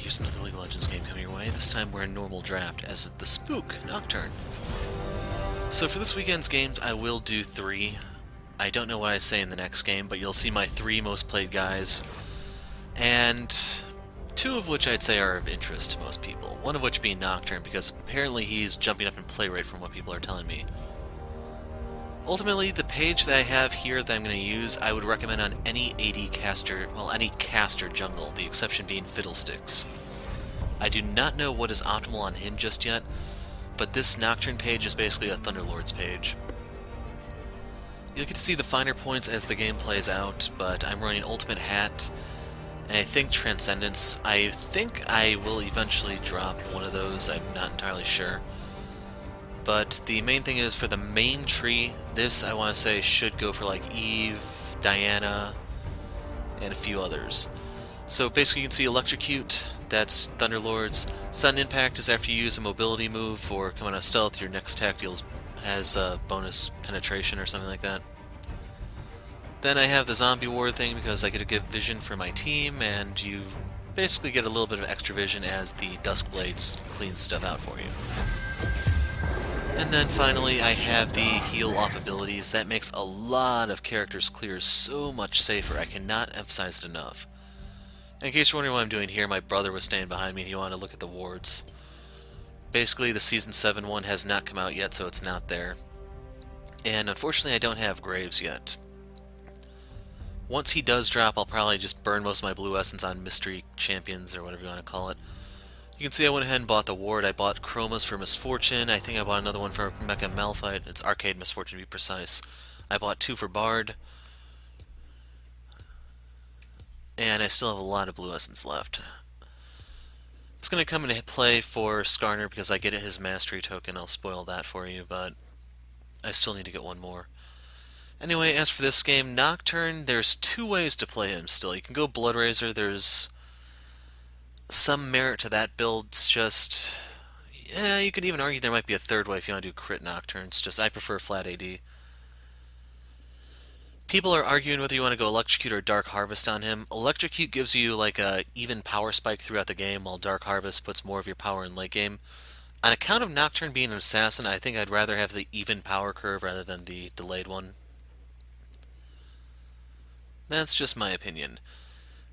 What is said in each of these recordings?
here's another League of Legends game coming your way. This time we're in normal draft as the Spook Nocturne. So for this weekend's games, I will do 3. I don't know what I say in the next game, but you'll see my 3 most played guys, and 2 of which I'd say are of interest to most people. One of which being Nocturne, because apparently he's jumping up in play rate from what people are telling me. Ultimately, the page that I have here that I'm going to use, I would recommend on any AD caster, well, any caster jungle, the exception being Fiddlesticks. I do not know what is optimal on him just yet, but this Nocturne page is basically a Thunderlord's page. You'll get to see the finer points as the game plays out, but I'm running Ultimate Hat, and I think Transcendence. I think I will eventually drop one of those, I'm not entirely sure. But the main thing is, for the main tree, this, I want to say, should go for like Eve, Diana, and a few others. So basically you can see Electrocute, that's Thunderlord's. Sudden Impact is after you use a mobility move or come on a stealth, your next attack has a bonus penetration or something like that. Then I have the Zombie Ward thing because I get to give vision for my team, and you basically get a little bit of extra vision as the Duskblades clean stuff out for you. And then finally, I have the heal off abilities. That makes a lot of characters' clears so much safer. I cannot emphasize it enough. In case you're wondering what I'm doing here, my brother was standing behind me and he wanted to look at the wards. Basically, the Season 7 one has not come out yet, so it's not there. And unfortunately, I don't have Graves yet. Once he does drop, I'll probably just burn most of my blue essence on Mystery Champions, or whatever you want to call it. You can see I went ahead and bought the ward. I bought Chromas for Misfortune. I think I bought another one for Mecha Malphite. It's Arcade Misfortune to be precise. I bought 2 for Bard. And I still have a lot of blue essence left. It's going to come into play for Skarner because I get his mastery token. I'll spoil that for you, but I still need to get one more. Anyway, as for this game, Nocturne, there's 2 ways to play him still. You can go Bloodrazor. There's some merit to that build. It's just, yeah, you could even argue there might be a 3rd way if you want to do crit Nocturnes. Just, I prefer flat AD. People are arguing whether you want to go Electrocute or Dark Harvest on him. Electrocute gives you like a even power spike throughout the game, while Dark Harvest puts more of your power in late game. On account of Nocturne being an assassin, I think I'd rather have the even power curve rather than the delayed one. That's just my opinion.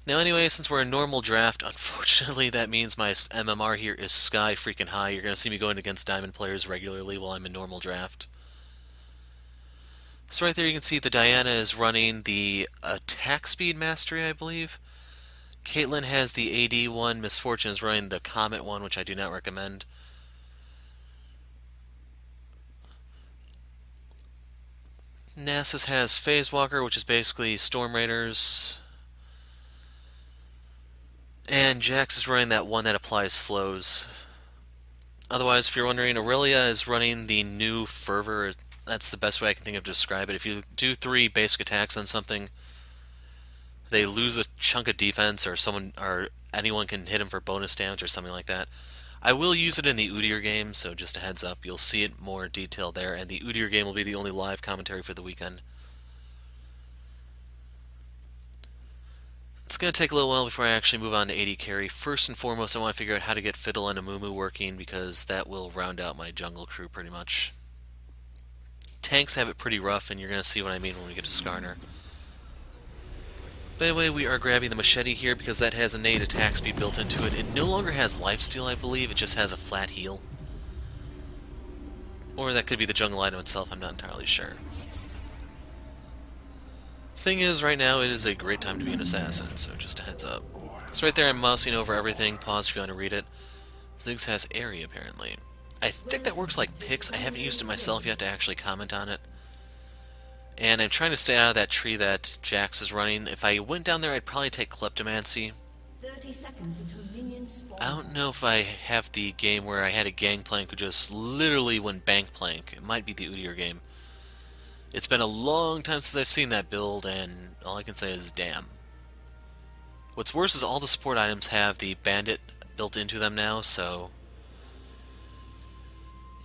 Now anyway, since we're in normal draft, unfortunately that means my MMR here is sky freaking high. You're going to see me going against diamond players regularly while I'm in normal draft. So right there you can see the Diana is running the attack speed mastery, I believe. Caitlyn has the AD one, Misfortune is running the Comet one, which I do not recommend. Nasus has Phase Walker, which is basically Storm Raiders. And Jax is running that one that applies slows. Otherwise, if you're wondering, Aurelia is running the new Fervor. That's the best way I can think of to describe it. If you do 3 basic attacks on something, they lose a chunk of defense, or anyone can hit them for bonus damage or something like that. I will use it in the Udyr game, so just a heads up, you'll see it more detailed there, and the Udyr game will be the only live commentary for the weekend. It's going to take a little while before I actually move on to AD carry. First and foremost, I want to figure out how to get Fiddle and Amumu working, because that will round out my jungle crew pretty much. Tanks have it pretty rough, and you're going to see what I mean when we get to Skarner. By the way, we are grabbing the machete here because that has innate attack speed built into it. It no longer has lifesteal, I believe, it just has a flat heal. Or that could be the jungle item itself, I'm not entirely sure. Thing is, right now it is a great time to be an assassin, so just a heads up. So right there I'm mousing over everything, pause if you want to read it. Ziggs has Airy, apparently. I think that works like Pix. I haven't used it myself yet to actually comment on it. And I'm trying to stay out of that tree that Jax is running. If I went down there, I'd probably take Kleptomancy. 30 seconds until minions spawn. I don't know if I have the game where I had a Gangplank who just literally went Bankplank. It might be the Udyr game. It's been a long time since I've seen that build, and all I can say is damn. What's worse is all the support items have the Bandit built into them now, so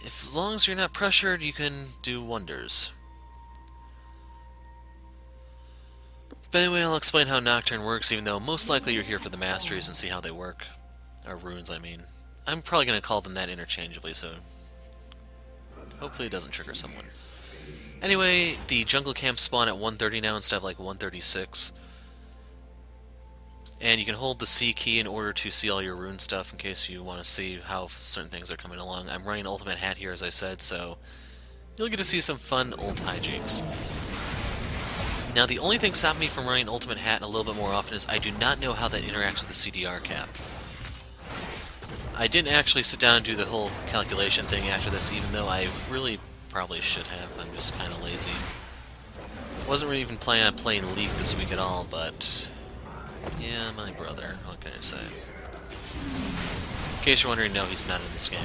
as long as you're not pressured, you can do wonders. But anyway, I'll explain how Nocturne works, even though most likely you're here for the masteries and see how they work. Or runes, I mean. I'm probably going to call them that interchangeably, so hopefully it doesn't trigger someone. Anyway, the jungle camps spawn at 130 now instead of like 136. And you can hold the C key in order to see all your rune stuff in case you want to see how certain things are coming along. I'm running Ultimate Hat here, as I said, so you'll get to see some fun old hijinks. Now, the only thing stopping me from running Ultimate Hat a little bit more often is I do not know how that interacts with the CDR cap. I didn't actually sit down and do the whole calculation thing after this, even though I really probably should have. I'm just kind of lazy. Wasn't really even planning on playing League this week at all, but yeah, my brother. What can I say? In case you're wondering, no, he's not in this game.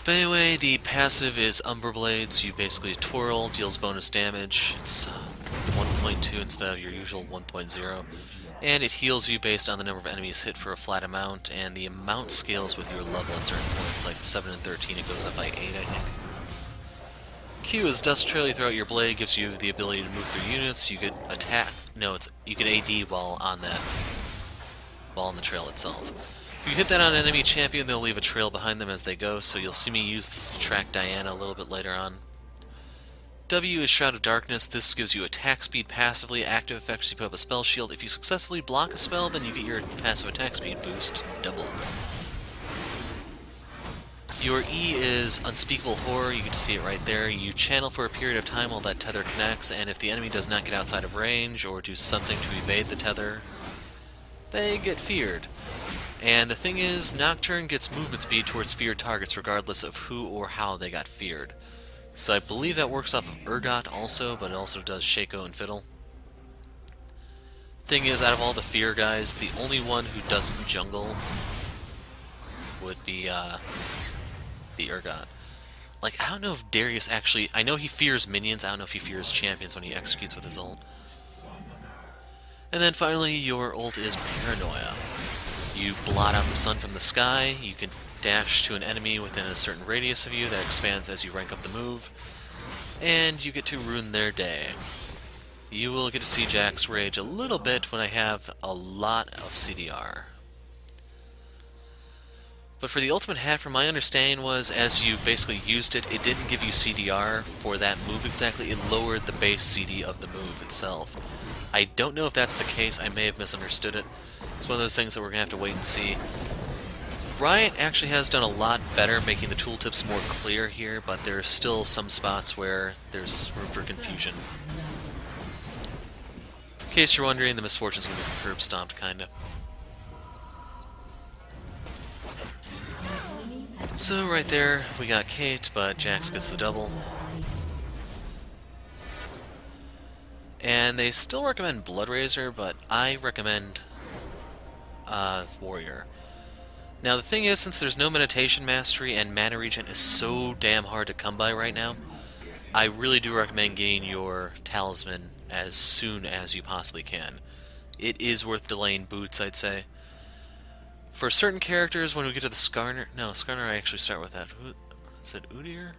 But anyway, the passive is Umber Blades. You basically twirl, deals bonus damage. It's 1.2 instead of your usual 1.0. And it heals you based on the number of enemies hit for a flat amount, and the amount scales with your level at certain points, like 7 and 13, it goes up by 8, I think. Q is Dust Trail. You throw out your blade, gives you the ability to move through units. You get you get AD while on the trail itself. If you hit that on an enemy champion, they'll leave a trail behind them as they go, so you'll see me use this to track Diana a little bit later on. W is Shroud of Darkness. This gives you attack speed passively. Active effects, you put up a spell shield. If you successfully block a spell, then you get your passive attack speed boost doubled. Your E is Unspeakable Horror. You get to see it right there. You channel for a period of time while that tether connects, and if the enemy does not get outside of range or do something to evade the tether, they get feared. And the thing is, Nocturne gets movement speed towards feared targets regardless of who or how they got feared. So I believe that works off of Urgot also, but it also does Shaco and Fiddle. Thing is, out of all the fear guys, the only one who doesn't jungle would be the Urgot. Like, I don't know if Darius actually... I know he fears minions, I don't know if he fears champions when he executes with his ult. And then finally, your ult is Paranoia. You blot out the sun from the sky, you can dash to an enemy within a certain radius of you that expands as you rank up the move, and you get to ruin their day. You will get to see Jax rage a little bit when I have a lot of CDR. But for the Ultimate Hat, from my understanding was, as you basically used it, it didn't give you CDR for that move exactly, it lowered the base CD of the move itself. I don't know if that's the case, I may have misunderstood it. It's one of those things that we're going to have to wait and see. Riot actually has done a lot better making the tooltips more clear here, but there's still some spots where there's room for confusion. In case you're wondering, the misfortune's going to be curb stomped, kinda. So right there, we got Kate, but Jax gets the double. And they still recommend Bloodraiser, but I recommend Warrior. Now the thing is, since there's no meditation mastery and mana regen is so damn hard to come by right now, I really do recommend getting your talisman as soon as you possibly can. It is worth delaying boots, I'd say. For certain characters, when we get to the Skarner... No, Skarner I actually start with that. Is it Udyr?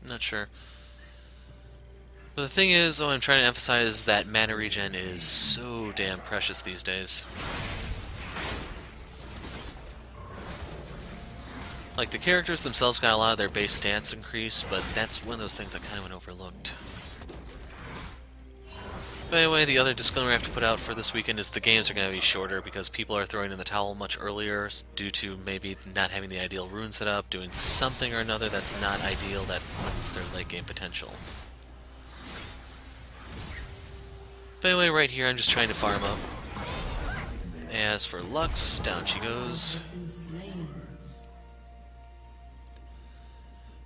Not sure. But the thing is, what I'm trying to emphasize is that mana regen is so damn precious these days. Like, the characters themselves got a lot of their base stats increased, but that's one of those things that kind of went overlooked. But anyway, the other disclaimer I have to put out for this weekend is the games are going to be shorter because people are throwing in the towel much earlier due to maybe not having the ideal rune set up, doing something or another that's not ideal that ruins their late game potential. But anyway, right here I'm just trying to farm up. As for Lux, down she goes.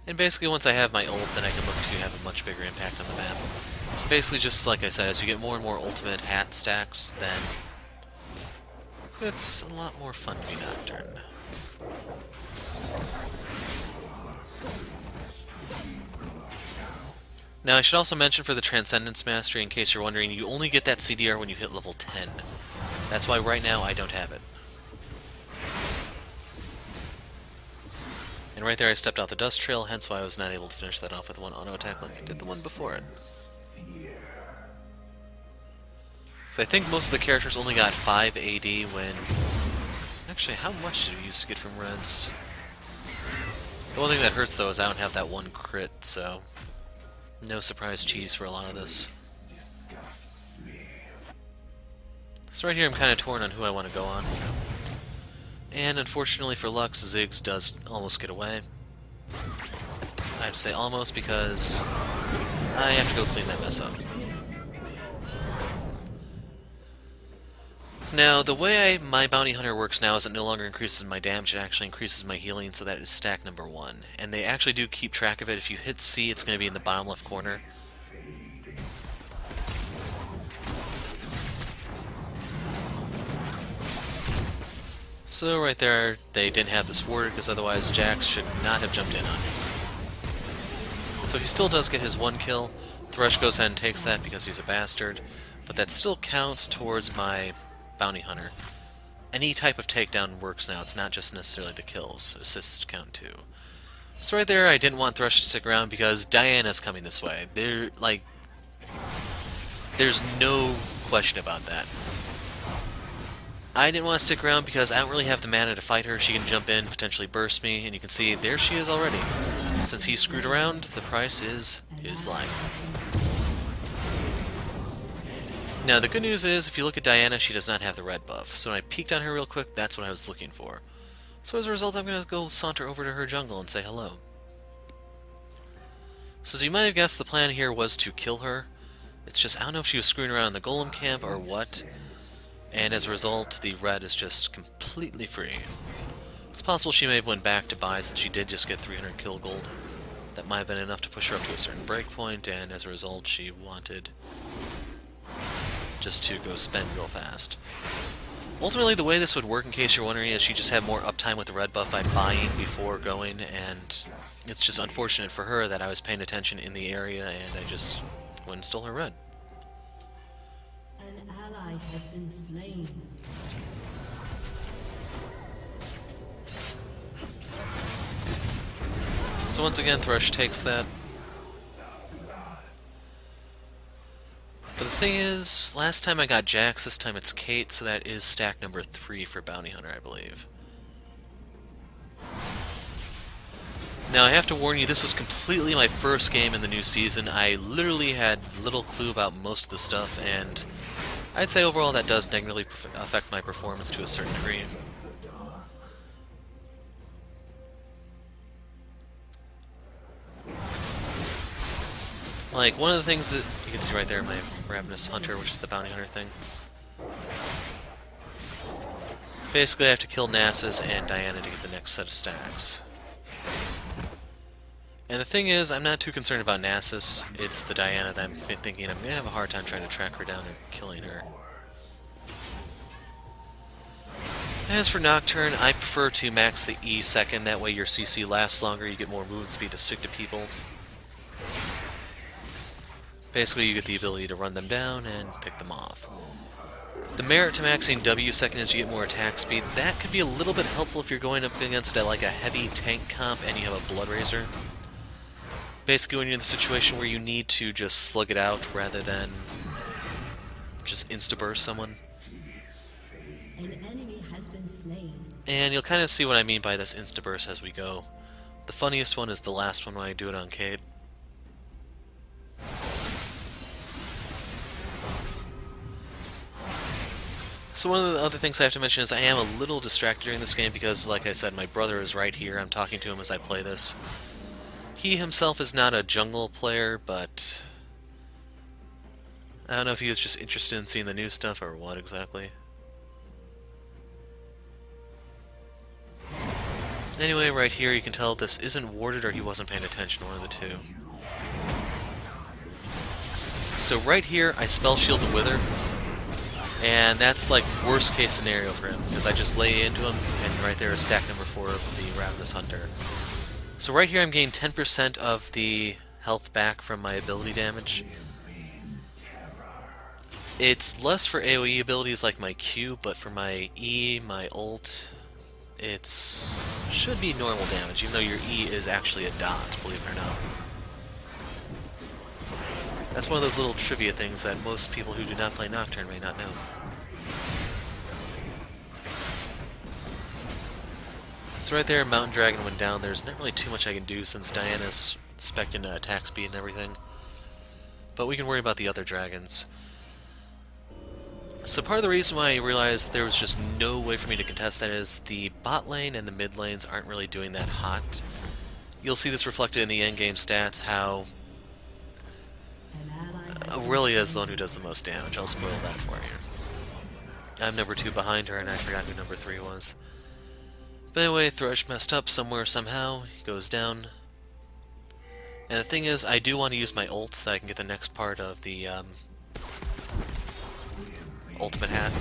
And basically once I have my ult, then I can look to have a much bigger impact on the map. Basically just like I said, as you get more and more ultimate hat stacks, then it's a lot more fun to be Nocturne. Now I should also mention for the Transcendence Mastery, in case you're wondering, you only get that CDR when you hit level 10. That's why right now I don't have it. And right there I stepped off the Dust Trail, hence why I was not able to finish that off with one auto attack like I did the one before it. So I think most of the characters only got 5 AD when... Actually, how much did we used to get from Reds? The one thing that hurts, though, is I don't have that one crit, so... No surprise cheese for a lot of this. So right here I'm kind of torn on who I want to go on. And unfortunately for Lux, Ziggs does almost get away. I have to say almost because I have to go clean that mess up. Now, the way my Bounty Hunter works now is it no longer increases my damage, it actually increases my healing, so that is stack number 1. And they actually do keep track of it. If you hit C, it's going to be in the bottom left corner. So right there, they didn't have this ward, because otherwise Jax should not have jumped in on me. So he still does get his 1 kill. Thresh goes ahead and takes that because he's a bastard, but that still counts towards my Bounty Hunter. Any type of takedown works now, it's not just necessarily the kills. Assists count too. So right there, I didn't want Thresh to stick around because Diana's coming this way. There's no question about that. I didn't want to stick around because I don't really have the mana to fight her. She can jump in, potentially burst me, and you can see there she is already. Since he screwed around, the price is his life. Now, the good news is, if you look at Diana, she does not have the red buff. So when I peeked on her real quick, that's what I was looking for. So as a result, I'm going to go saunter over to her jungle and say hello. So as you might have guessed, the plan here was to kill her. It's just, I don't know if she was screwing around in the golem camp or what. And as a result, the red is just completely free. It's possible she may have went back to buy since she did just get 300 kill gold. That might have been enough to push her up to a certain breakpoint, and as a result, she wanted just to go spend real fast. Ultimately, the way this would work, in case you're wondering, is she just had more uptime with the red buff by buying before going, and it's just unfortunate for her that I was paying attention in the area and I just went and stole her red. An ally has been slain. So once again, Thresh takes that. But the thing is, last time I got Jax, this time it's Kate, so that is stack number 3 for Bounty Hunter, I believe. Now, I have to warn you, this was completely my first game in the new season. I literally had little clue about most of the stuff, and I'd say overall that does negatively affect my performance to a certain degree. Like, one of the things that you can see right there, my Ravenous Hunter, which is the Bounty Hunter thing. Basically, I have to kill Nasus and Diana to get the next set of stacks. And the thing is, I'm not too concerned about Nasus. It's the Diana that I'm thinking I'm going to have a hard time trying to track her down and killing her. As for Nocturne, I prefer to max the E second, that way your CC lasts longer, you get more movement speed to stick to people. Basically, you get the ability to run them down and pick them off. The merit to maxing W second is you get more attack speed. That could be a little bit helpful if you're going up against like a heavy tank comp and you have a Blood Razor. Basically, when you're in the situation where you need to just slug it out rather than just insta-burst someone. An enemy has been slain. And you'll kind of see what I mean by this insta-burst as we go. The funniest one is the last one when I do it on Cade. So one of the other things I have to mention is I am a little distracted during this game because, like I said, my brother is right here. I'm talking to him as I play this. He himself is not a jungle player, but I don't know if he was just interested in seeing the new stuff or what exactly. Anyway, right here you can tell this isn't warded or he wasn't paying attention, one of the two. So right here, I spell shield the Wither. And that's like worst case scenario for him, because I just lay into him, and right there is stack number 4 of the Ravenous Hunter. So right here I'm getting 10% of the health back from my ability damage. It's less for AoE abilities like my Q, but for my E, my ult, it's should be normal damage, even though your E is actually a dot, believe it or not. That's one of those little trivia things that most people who do not play Nocturne may not know. So right there, Mountain Dragon went down. There's not really too much I can do since Diana's spec'd into attack speed and everything. But we can worry about the other dragons. So part of the reason why I realized there was just no way for me to contest that is the bot lane and the mid lanes aren't really doing that hot. You'll see this reflected in the endgame stats, how Aurelia is the one who does the most damage. I'll spoil that for you. I'm number 2 behind her, and I forgot who number 3 was. But anyway, Thrush messed up somewhere somehow. He goes down. And the thing is, I do want to use my ult so that I can get the next part of the ultimate hat.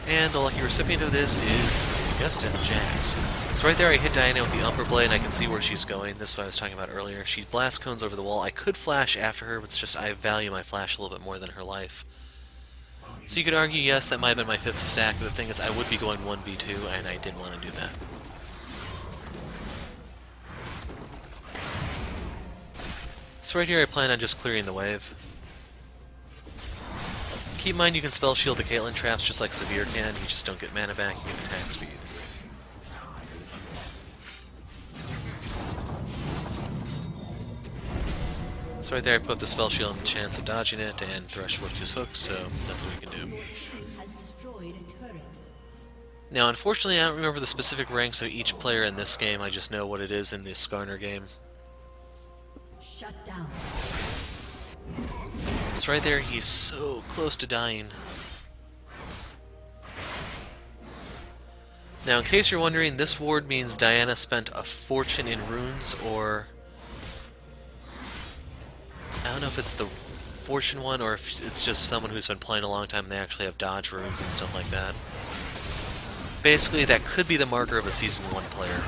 And the lucky recipient of this is, you guessed it, Jax. So right there I hit Diana with the Umber Blade and I can see where she's going. This is what I was talking about earlier. She blast cones over the wall. I could flash after her, but it's just I value my flash a little bit more than her life. So you could argue, yes, that might have been my 5th stack, but the thing is I would be going 1v2 and I didn't want to do that. So right here I plan on just clearing the wave. Keep in mind you can spell shield the Caitlyn traps just like Severe can, you just don't get mana back, you get attack speed. So right there I put up the spell shield and the chance of dodging it, and Thrush whipped his hook, so nothing we can do. Now unfortunately I don't remember the specific ranks of each player in this game, I just know what it is in the Skarner game. Shut down. So right there, he's so close to dying. Now, in case you're wondering, this ward means Diana spent a fortune in runes, or I don't know if it's the fortune one, or if it's just someone who's been playing a long time and they actually have dodge runes and stuff like that. Basically, that could be the marker of a Season 1 player.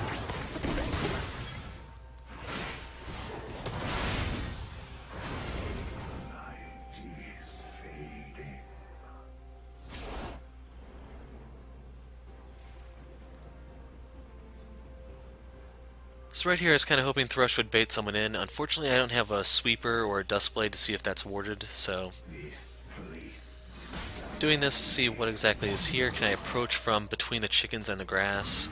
So right here I was kind of hoping Thrush would bait someone in. Unfortunately I don't have a sweeper or a Duskblade to see if that's warded, so doing this, see what exactly is here. Can I approach from between the chickens and the grass?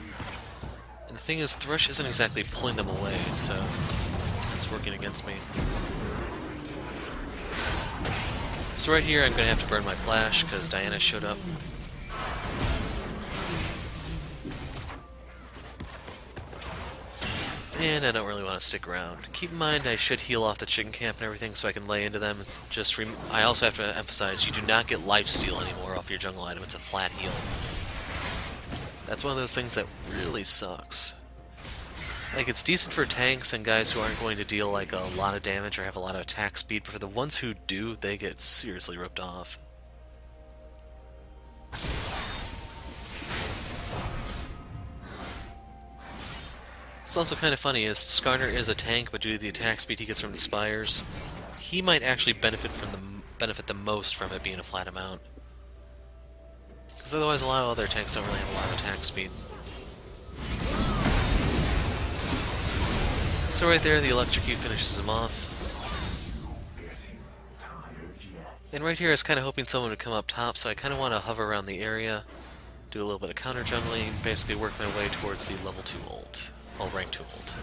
And the thing is, Thrush isn't exactly pulling them away, so that's working against me. So right here I'm going to have to burn my flash because Diana showed up. And I don't really want to stick around. Keep in mind I should heal off the chicken camp and everything so I can lay into them. It's just I also have to emphasize you do not get lifesteal anymore off your jungle item. It's a flat heal. That's one of those things that really sucks. Like, it's decent for tanks and guys who aren't going to deal like a lot of damage or have a lot of attack speed, but for the ones who do, they get seriously ripped off. It's also kind of funny, as Skarner is a tank, but due to the attack speed he gets from the spires, he might actually benefit the most from it being a flat amount. Because otherwise a lot of other tanks don't really have a lot of attack speed. So right there, the Electrocute finishes him off. And right here I was kind of hoping someone would come up top, so I kind of want to hover around the area, do a little bit of counter jungling, basically work my way towards the level 2 ult. Well, rank 2 ult.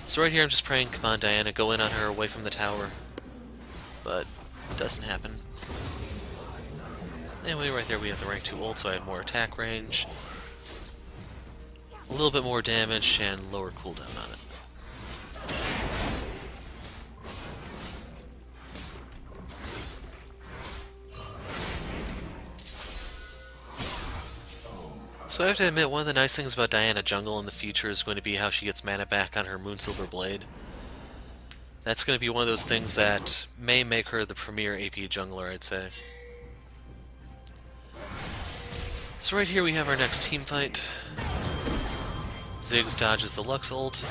So right here I'm just praying, come on Diana, go in on her away from the tower. But it doesn't happen. Anyway, right there we have the rank 2 ult, so I had more attack range, a little bit more damage, and lower cooldown on it. So I have to admit, one of the nice things about Diana Jungle in the future is going to be how she gets mana back on her Moonsilver Blade. That's going to be one of those things that may make her the premier AP jungler, I'd say. So right here we have our next team fight. Ziggs dodges the Lux ult.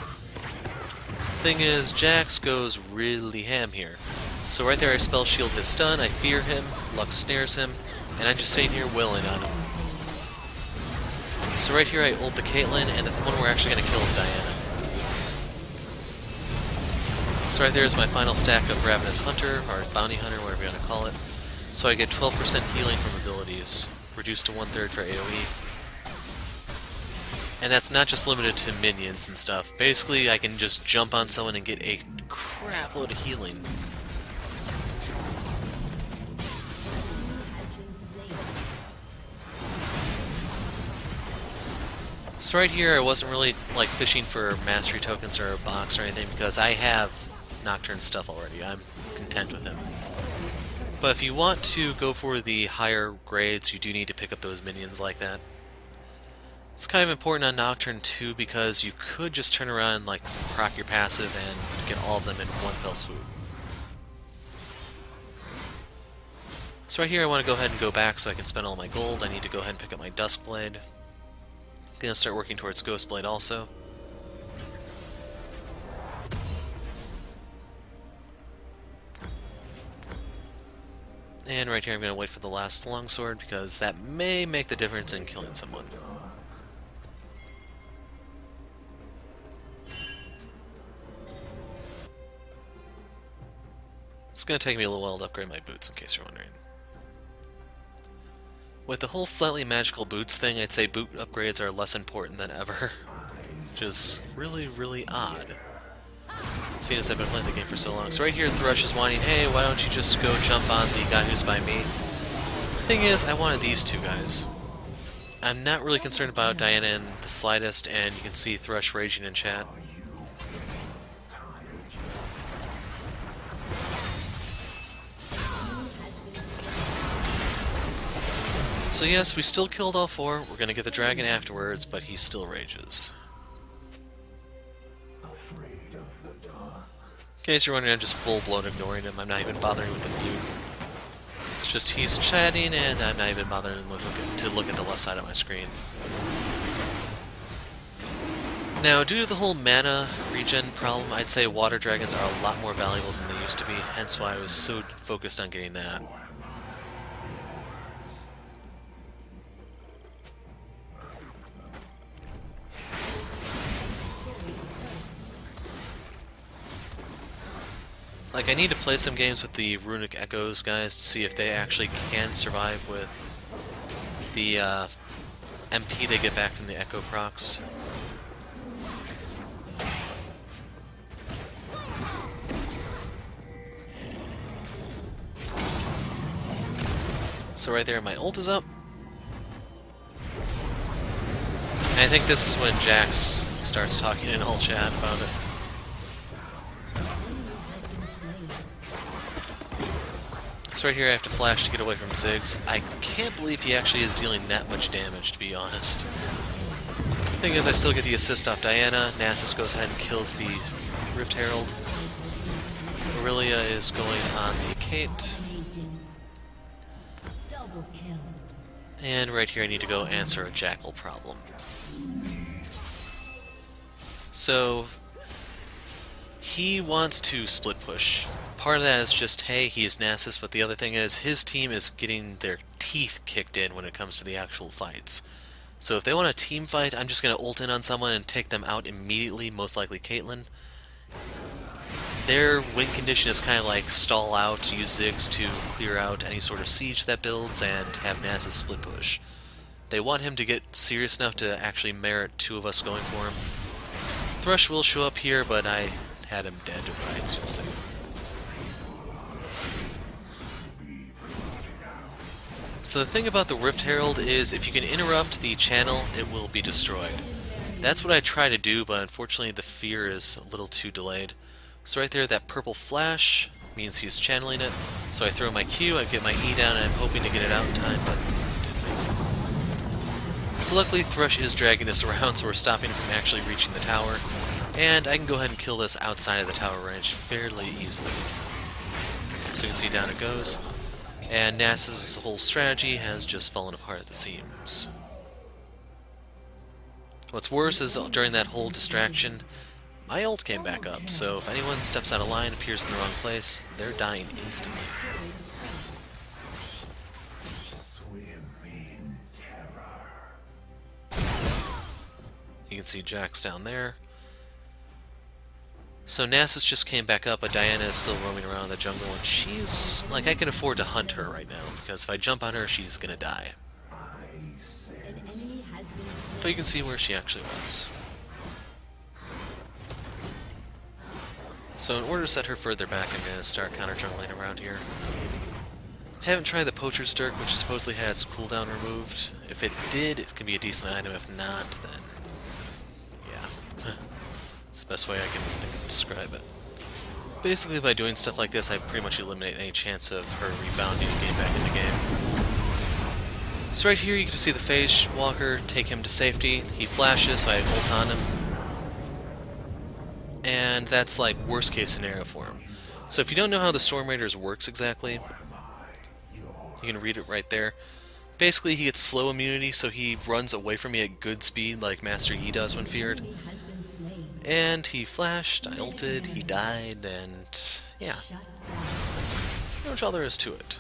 Thing is, Jax goes really ham here. So right there I spell shield his stun, I fear him, Lux snares him, and I'm just sitting here willing on him. So right here I ult the Caitlyn, and the one we're actually going to kill is Diana. So right there is my final stack of Ravenous Hunter, or Bounty Hunter, whatever you want to call it. So I get 12% healing from abilities, reduced to 1/3 for AoE. And that's not just limited to minions and stuff. Basically, I can just jump on someone and get a crap load of healing. So right here, I wasn't really like fishing for mastery tokens or a box or anything because I have Nocturne stuff already. I'm content with him. But if you want to go for the higher grades, you do need to pick up those minions like that. It's kind of important on Nocturne too because you could just turn around and like proc your passive and get all of them in one fell swoop. So right here I want to go ahead and go back so I can spend all my gold. I need to go ahead and pick up my Duskblade. Gonna start working towards Ghostblade also. And right here I'm going to wait for the last longsword because that may make the difference in killing someone. It's going to take me a little while to upgrade my boots in case you're wondering. With the whole slightly magical boots thing, I'd say boot upgrades are less important than ever. Which is really, really odd. Seeing as I've been playing the game for so long. So right here, Thrush is wanting, hey, why don't you just go jump on the guy who's by me? The thing is, I wanted these two guys. I'm not really concerned about Diana in the slightest, and you can see Thrush raging in chat. So yes, we still killed all four. We're gonna get the dragon afterwards, but he still rages. In case you're wondering, I'm just full-blown ignoring him. I'm not even bothering with the mute. It's just he's chatting, and I'm not even bothering to look at the left side of my screen. Now, due to the whole mana regen problem, I'd say water dragons are a lot more valuable than they used to be, hence why I was so focused on getting that. Like, I need to play some games with the Runic Echoes guys to see if they actually can survive with the MP they get back from the Echo procs. So right there, my ult is up. And I think this is when Jax starts talking in all chat about it. So right here I have to flash to get away from Ziggs. I can't believe he actually is dealing that much damage, to be honest. The thing is, I still get the assist off Diana. Nasus goes ahead and kills the Rift Herald. Aurelia is going on the Kate. And right here I need to go answer a Jackal problem. So he wants to split push. Part of that is just, hey, he is Nasus, but the other thing is his team is getting their teeth kicked in when it comes to the actual fights. So if they want a team fight, I'm just going to ult in on someone and take them out immediately, most likely Caitlyn. Their win condition is kind of like stall out, use Ziggs to clear out any sort of siege that builds, and have Nasus split push. They want him to get serious enough to actually merit two of us going for him. Thrush will show up here, but I had him dead to rights, you'll see. So the thing about the Rift Herald is if you can interrupt the channel, it will be destroyed. That's what I try to do, but unfortunately the fear is a little too delayed. So right there, that purple flash means he's channeling it. So I throw my Q, I get my E down, and I'm hoping to get it out in time, but didn't make it. So luckily Thrush is dragging this around, so we're stopping him from actually reaching the tower. And I can go ahead and kill this outside of the tower range fairly easily. So you can see down it goes. And Nasus' whole strategy has just fallen apart at the seams. What's worse is during that whole distraction, my ult came back up, so if anyone steps out of line, appears in the wrong place, they're dying instantly. You can see Jax down there. So Nasus just came back up, but Diana is still roaming around the jungle, and she's... like, I can afford to hunt her right now, because if I jump on her, she's gonna die. But you can see where she actually was. So in order to set her further back, I'm gonna start counter-jungling around here. Haven't tried the Poacher's Dirk, which supposedly had its cooldown removed. If it did, it could be a decent item. If not, then... yeah. It's the best way I can describe it. Basically, by doing stuff like this, I pretty much eliminate any chance of her rebounding and getting back in the game. So right here, you can see the Phase Walker take him to safety. He flashes, so I ult on him. And that's like worst case scenario for him. So if you don't know how the Storm Raiders works exactly, you can read it right there. Basically, he gets slow immunity, so he runs away from me at good speed like Master Yi does when feared. And he flashed, I ulted, he died, and yeah. Not much all there is to it.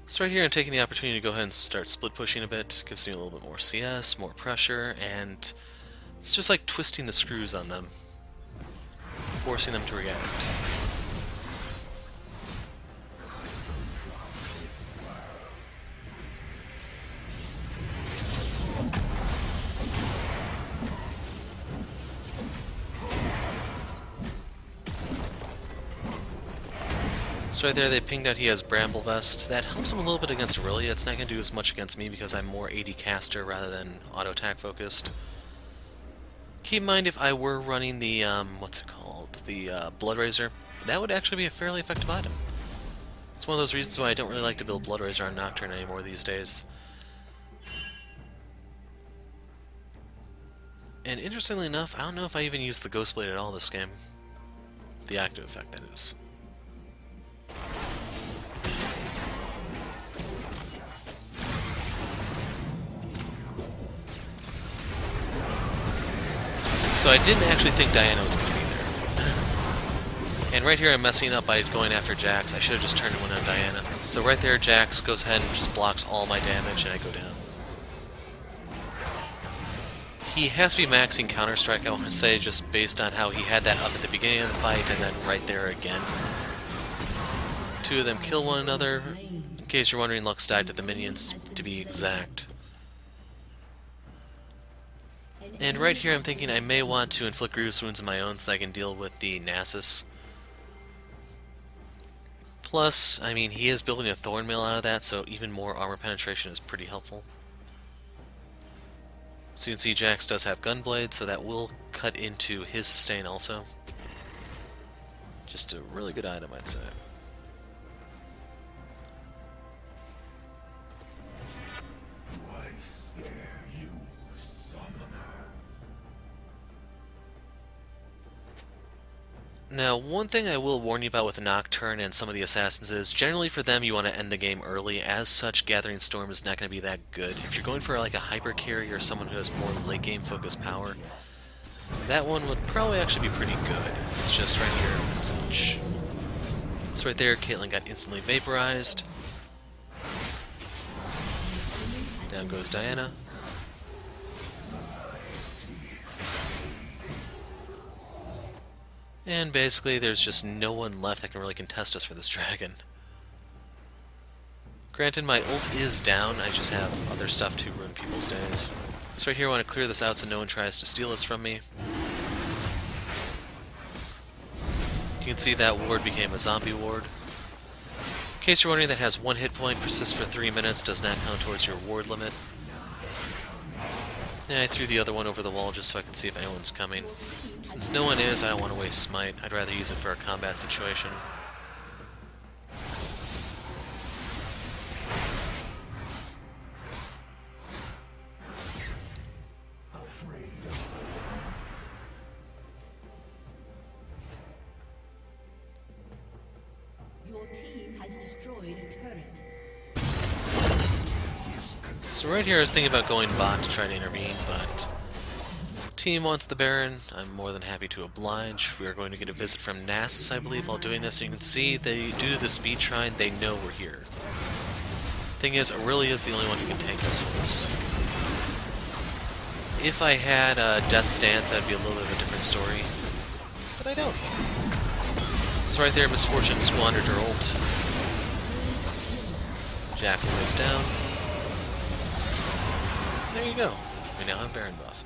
So right here I'm taking the opportunity to go ahead and start split pushing a bit. Gives me a little bit more CS, more pressure, and it's just like twisting the screws on them. Forcing them to react. So right there they pinged out he has Bramble Vest. That helps him a little bit against Aurelia. It's not going to do as much against me because I'm more AD caster rather than auto attack focused. Keep in mind if I were running the, what's it called? The Blood Razor, that would actually be a fairly effective item. It's one of those reasons why I don't really like to build Blood Razor on Nocturne anymore these days. And interestingly enough, I don't know if I even used the Ghostblade at all this game. The active effect, that is. So I didn't actually think Diana was going to be there. And right here I'm messing up by going after Jax. I should have just turned and went on Diana. So right there Jax goes ahead and just blocks all my damage and I go down. He has to be maxing Counter-Strike, I want to say, just based on how he had that up at the beginning of the fight and then right there again. Two of them kill one another. In case you're wondering, Lux died to the minions, to be exact. And right here I'm thinking I may want to inflict grievous wounds of my own so that I can deal with the Nasus. Plus, I mean, he is building a Thornmail out of that, so even more armor penetration is pretty helpful. So you can see Jax does have Gunblade, so that will cut into his sustain also. Just a really good item, I'd say. Now, one thing I will warn you about with Nocturne and some of the assassins is, generally for them you want to end the game early. As such, Gathering Storm is not going to be that good. If you're going for like a hyper carry or someone who has more late game focused power, that one would probably actually be pretty good. It's just right here, not so much. So right there, Caitlyn got instantly vaporized. Down goes Diana. And basically, there's just no one left that can really contest us for this dragon. Granted, my ult is down, I just have other stuff to ruin people's days. So right here I want to clear this out so no one tries to steal this from me. You can see that ward became a zombie ward. In case you're wondering, that has 1 hit point, persists for 3 minutes, does not count towards your ward limit. And I threw the other one over the wall just so I could see if anyone's coming. Since no one is, I don't want to waste Smite. I'd rather use it for a combat situation. Your team has destroyed a turret. So right here I was thinking about going bot to try to intervene, but team wants the Baron. I'm more than happy to oblige. We are going to get a visit from Nasus, I believe, while doing this. You can see they do the speed shrine, they know we're here. Thing is, Aurelia is the only one who can tank this for us. If I had a Death Stance, that'd be a little bit of a different story. But I don't. So right there, Misfortune squandered her ult. Jackal goes down. There you go. We now have Baron buff.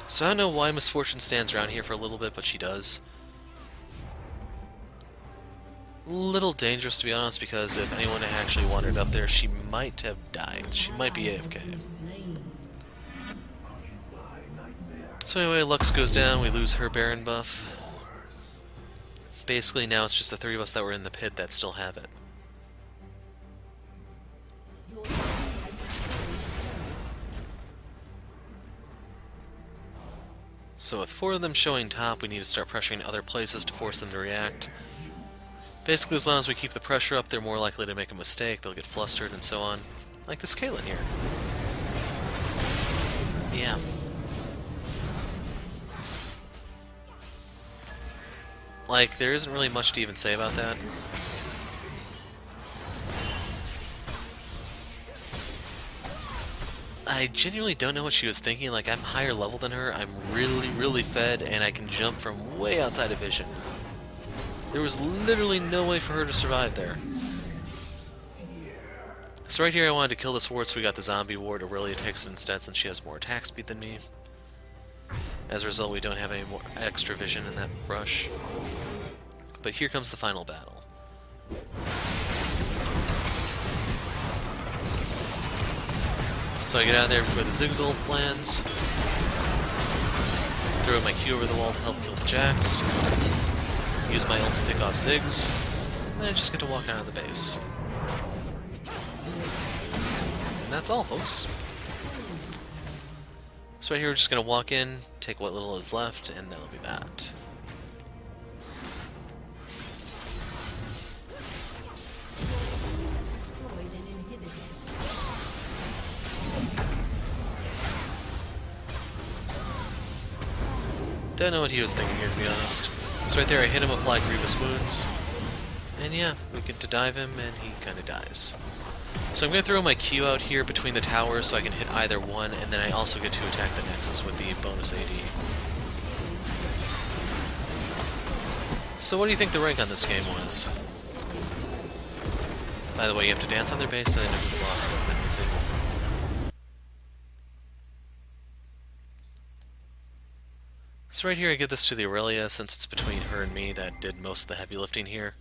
So I don't know why Misfortune stands around here for a little bit, but she does. Little dangerous, to be honest, because if anyone had actually wandered up there, she might have died. She might be AFK. So anyway, Lux goes down, we lose her Baron buff. Basically now it's just the three of us that were in the pit that still have it. So with 4 of them showing top, we need to start pressuring other places to force them to react. Basically, as long as we keep the pressure up, they're more likely to make a mistake, they'll get flustered, and so on. Like this Caitlyn here. Yeah. Like, there isn't really much to even say about that. I genuinely don't know what she was thinking. Like, I'm higher level than her, I'm really, really fed, and I can jump from way outside of vision. There was literally no way for her to survive there. So right here I wanted to kill this ward, so we got the zombie ward. Aurelia takes it instead since she has more attack speed than me. As a result, we don't have any more extra vision in that rush. But here comes the final battle. So I get out of there before the Ziggs ult lands. Throw my Q over the wall to help kill the Jax. Use my ult to pick off Ziggs. And then I just get to walk out of the base. And that's all, folks. So right here we're just going to walk in, take what little is left, and that'll be that. Don't know what he was thinking here, to be honest. So right there I hit him, apply grievous wounds. And yeah, we get to dive him, and he kind of dies. So I'm going to throw my Q out here between the towers so I can hit either one, and then I also get to attack the Nexus with the bonus AD. So what do you think the rank on this game was? By the way, you have to dance on their base, so they know who the boss is. That means they will. So right here I give this to the Aurelia, since it's between her and me that did most of the heavy lifting here.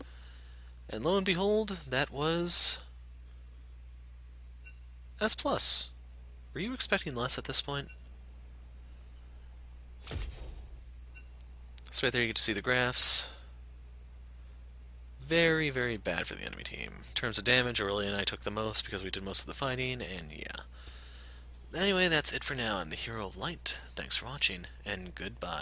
And lo and behold, that was S+. Were you expecting less at this point? So right there you get to see the graphs. Very, very bad for the enemy team. In terms of damage, Aurelia and I took the most because we did most of the fighting, and yeah. Anyway, that's it for now. I'm the Hero of Light. Thanks for watching, and goodbye.